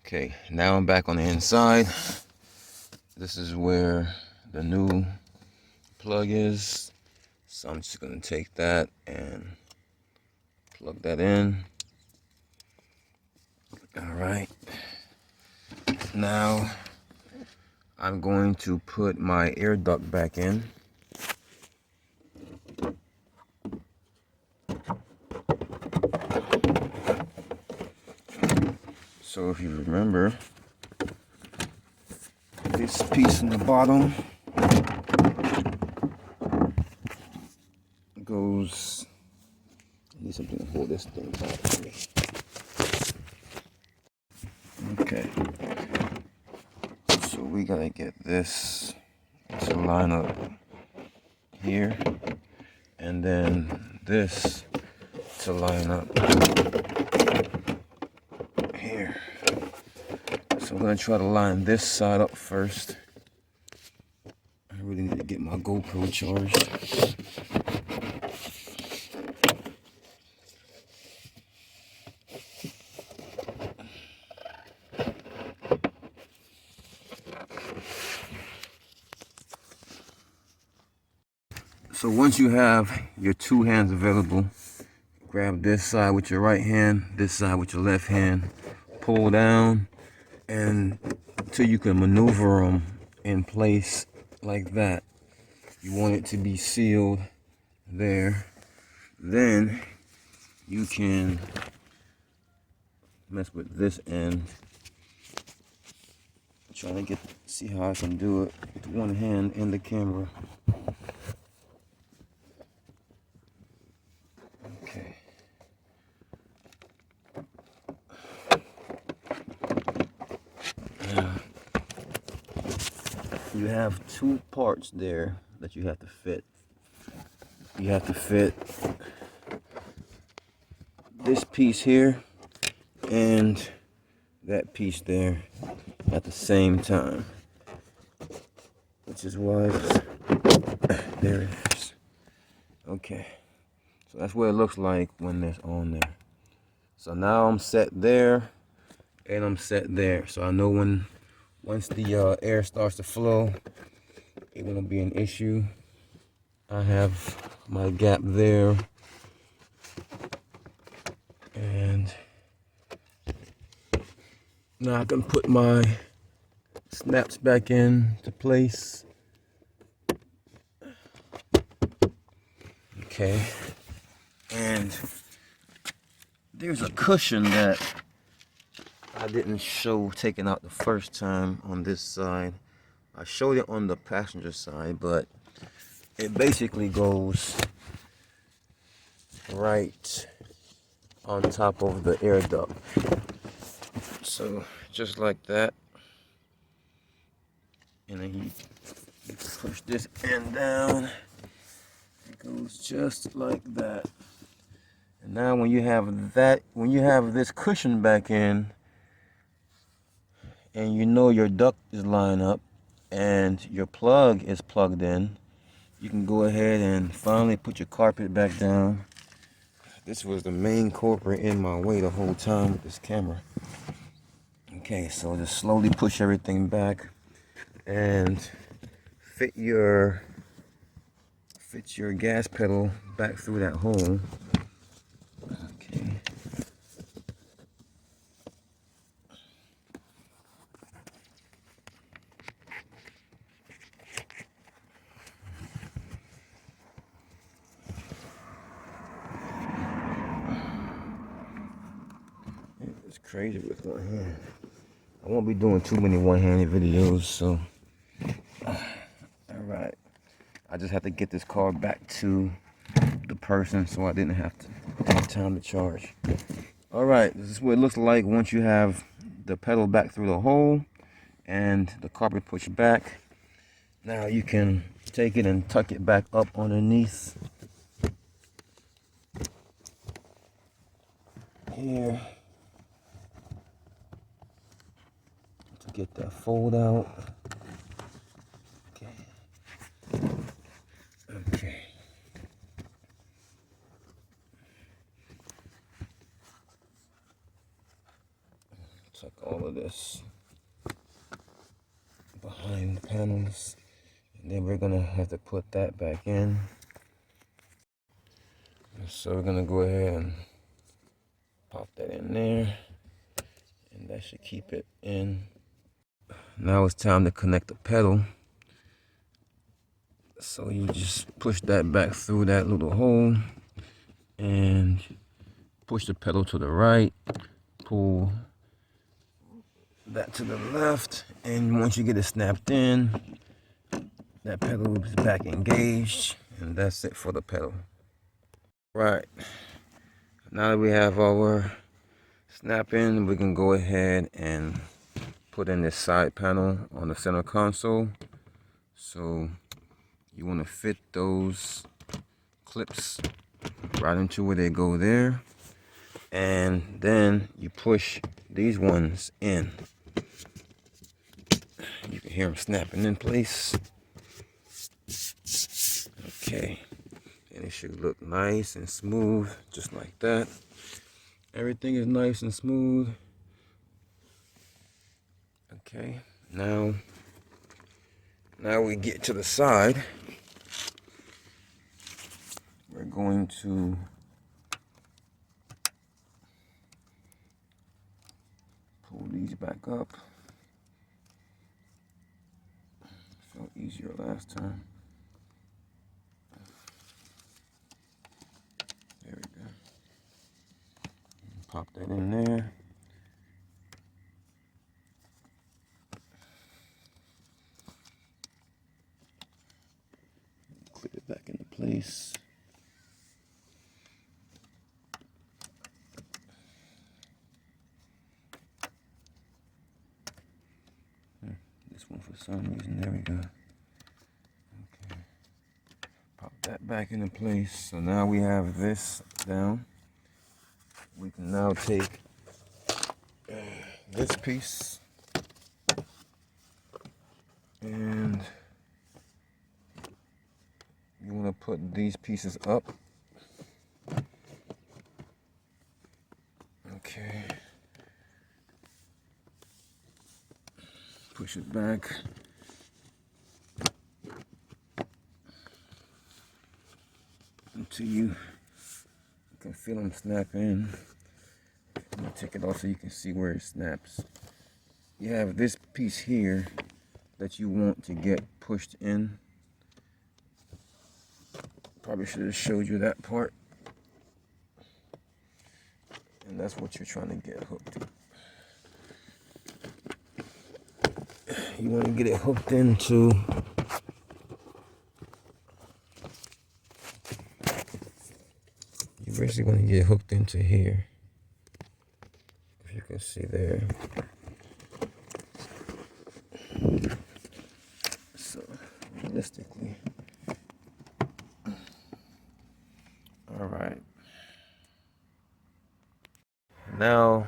Okay, now I'm back on the inside. This is where the new plug is. So I'm just gonna take that and plug that in. All right. Now I'm going to put my air duct back in. So if you remember, this piece in the bottom goes, I need something to hold this thing tight for me. Okay, so we gotta get this to line up here, and then this to line up here. So I'm gonna try to line this side up first. I really need to get my GoPro charged. So once you have your two hands available, grab this side with your right hand, this side with your left hand, pull down, and until you can maneuver them in place like that. You want it to be sealed there. Then you can mess with this end. I'm trying to see how I can do it with one hand in the camera. Okay. Now, you have two parts there that you have to fit. You have to fit this piece here and that piece there at the same time, which is why there it is. Okay, so that's what it looks like when it's on there. So now I'm set there and I'm set there, so I know once the air starts to flow, it won't be an issue. I have my gap there, and now I can put my snaps back into place. Okay, and there's a cushion that I didn't show taking out the first time on this side. I showed it on the passenger side, but it basically goes right on top of the air duct. So just like that, and then you push this end down. It goes just like that. And now when you have this cushion back in, and you know your duct is lined up and your plug is plugged in, you can go ahead and finally put your carpet back down. This was the main culprit in my way the whole time with this camera. Okay, so just slowly push everything back and fit your gas pedal back through that hole. Okay. It's crazy with one hand. I won't be doing too many one-handed videos, so all right. I just have to get this car back to the person so I didn't have to have time to charge. All right, this is what it looks like once you have the pedal back through the hole and the carpet pushed back. Now you can take it and tuck it back up underneath here to get that fold out. Okay. tuck all of this behind the panels, and then we're gonna have to put that back in. So we're gonna go ahead and pop that in there, and that should keep it in. Now it's time to connect the pedal. So you just push that back through that little hole and push the pedal to the right, pull that to the left, and once you get it snapped in, that pedal is back engaged, and that's it for the pedal. Right, now that we have our snap in, we can go ahead and put in this side panel on the center console. So you want to fit those clips right into where they go there, and then you push these ones in. You can hear them snapping in place. Okay, and it should look nice and smooth, just like that. Everything is nice and smooth. Okay, now we get to the side. We're going to pull these back up. Felt easier last time. There we go. Pop that in there. Clip it back into place. This one for some reason, there we go. Okay. Pop that back into place. So now we have this down. We can now take this piece and you want to put these pieces up. Okay. Push it back. Until you can feel them snap in. I'm gonna take it off so you can see where it snaps. You have this piece here that you want to get pushed in. Probably should have showed you that part. And that's what you're trying to get hooked. You want to get it hooked into you're basically going to get hooked into here. If you can see there. So realistically. Alright. Now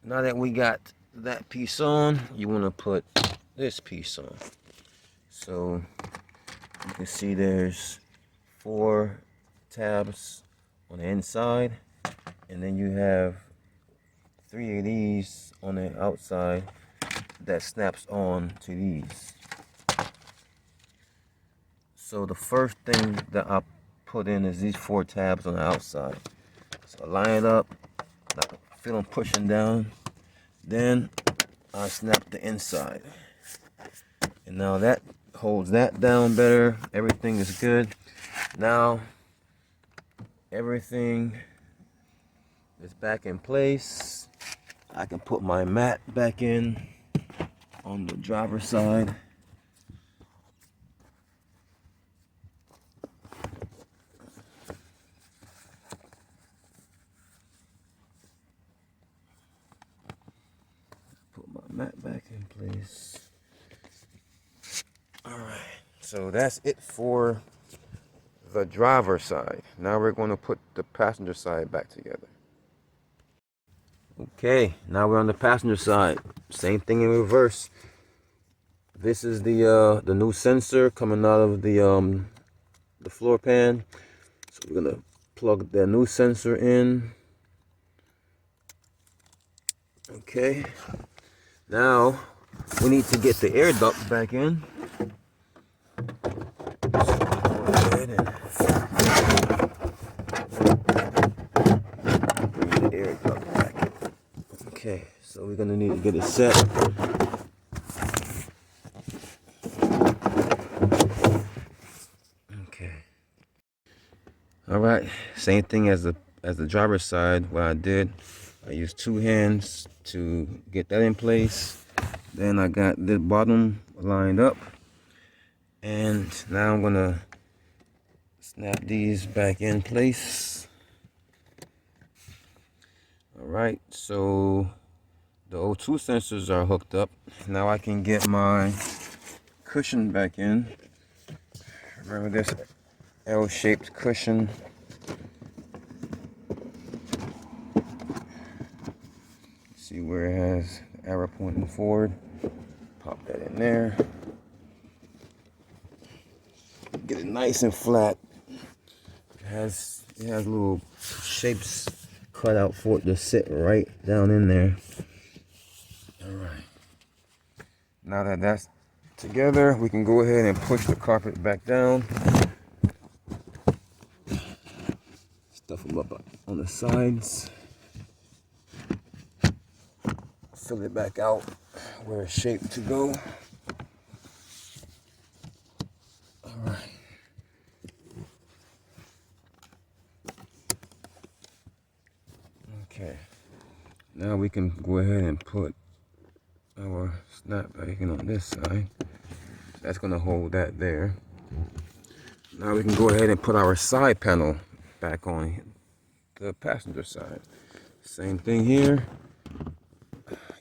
that we got that piece on, you want to put this piece on. So you can see there's 4 tabs on the inside, and then you have 3 of these on the outside that snaps on to these. So the first thing that I put in is these 4 tabs on the outside. So I line it up, I feel them pushing down, then I snap the inside. And now that holds that down better. Everything is good. Now everything is back in place. I can put my mat back in on the driver's side. Put my mat back in place. Alright, so that's it for the driver's side. Now we're going to put the passenger side back together. Okay, now we're on the passenger side. Same thing in reverse. This is the new sensor coming out of the floor pan. So we're gonna plug the new sensor in. Okay, now we need to get the air duct back in. So go ahead and bring the air duct back in. Okay, so we're gonna need to get it set. Okay. All right, same thing as the driver's side. What I did, I used 2 hands to get that in place. Then I got the bottom lined up, and now I'm gonna snap these back in place. All right, so the O2 sensors are hooked up. Now I can get my cushion back in. Remember this L-shaped cushion. See where it has the arrow pointing forward. Pop that in there. Get it nice and flat. It has little shapes cut out for it to sit right down in there. All right. Now that that's together, we can go ahead and push the carpet back down. Stuff them up on the sides. Fill it back out where it's shaped to go. All right. Okay. Now we can go ahead and put our snap back in on this side. That's gonna hold that there. Now we can go ahead and put our side panel back on the passenger side. Same thing here.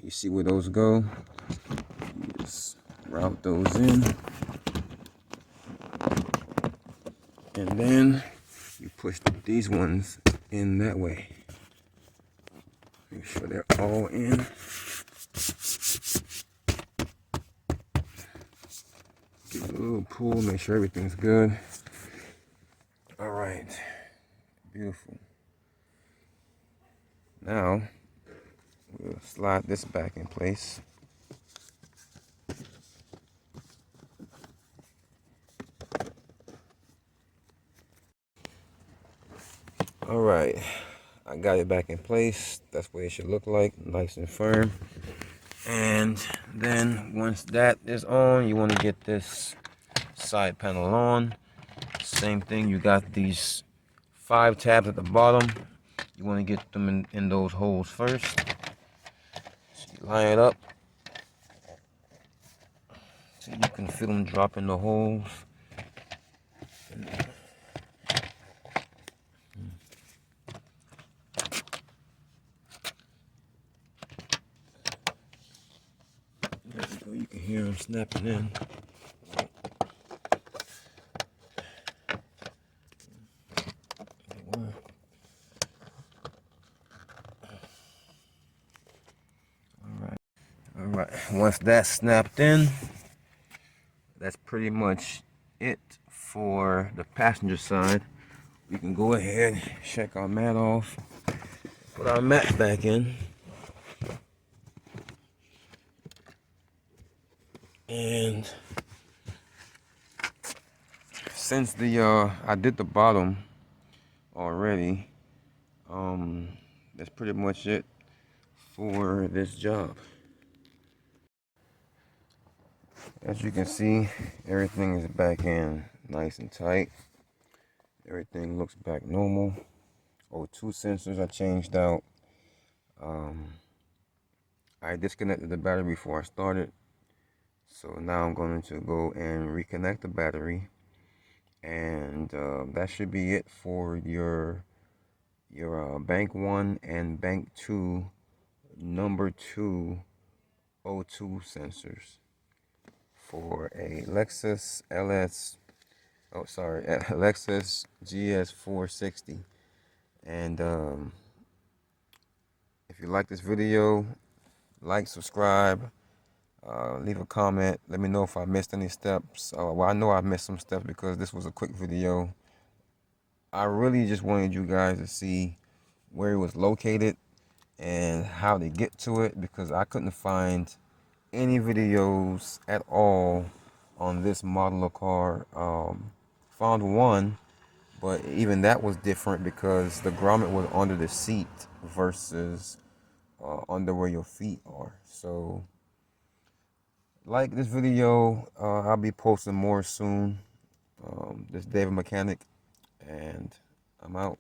You see where those go? You just route those in. And then you push these ones in that way. Make sure they're all in. Give it a little pull, make sure everything's good. All right, beautiful. Now, we'll slide this back in place. All right, I got it back in place. That's what it should look like, nice and firm. And then once that is on, you want to get this side panel on. Same thing, you got these 5 tabs at the bottom. You want to get them in those holes first. So you line it up so you can feel them drop in the holes. There you go, you can hear them snapping in. Alright, once that's snapped in, that's pretty much it for the passenger side. We can go ahead, check our mat off, put our mat back in. And since I did the bottom already, that's pretty much it for this job. As you can see, everything is back in nice and tight. Everything looks back normal. O2 sensors I changed out. I disconnected the battery before I started. So now I'm going to go and reconnect the battery. And that should be it for your bank 1 and bank 2 number 2 O2 sensors for a Lexus Lexus GS460. And if you like this video, like, subscribe, leave a comment. Let me know if I missed any steps. Well, I know I missed some steps because this was a quick video. I really just wanted you guys to see where it was located and how to get to it, because I couldn't find any videos at all on this model of car. Found one, but even that was different because the grommet was under the seat versus under where your feet are. So like this video, I'll be posting more soon. This is David Mechanic, and I'm out.